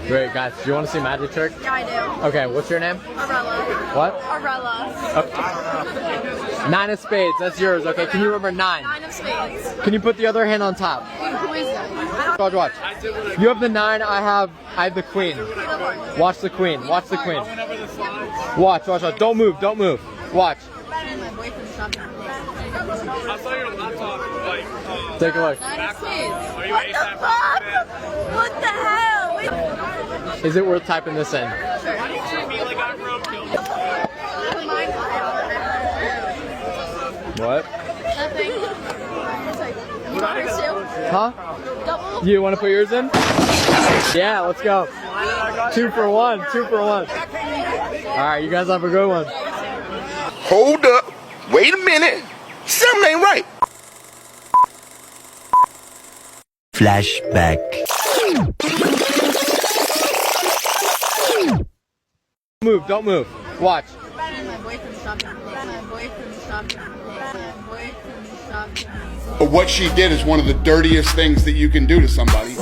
Great, guys. Do you want to see magic trick? Yeah, I do. Okay, what's your name? Arella. What? Arella. Okay. 9 of spades. That's yours. Okay, can you remember 9? 9 of spades. Can you put the other hand on top? Who is that? Watch. You have the 9. I have the queen. Watch the queen. Watch the queen. Watch. Don't move. Watch. My boyfriend's shopping. I saw your laptop, like, Take a look. 9 of spades. are you What the fuck? What the hell? Is it worth typing this in? treat me like I'm roadkill. What? Nothing. You want yours too? Huh? Double? You want to put yours in? Yeah, let's go. 2 for 1. 2 for 1. All right, you guys have a good one. Hold up. Wait a minute. Something ain't right. Flashback. Don't move. Watch. My boyfriend's shopping. My boyfriend's shopping. My boyfriend's shopping. But what she did is one of the dirtiest things that you can do to somebody.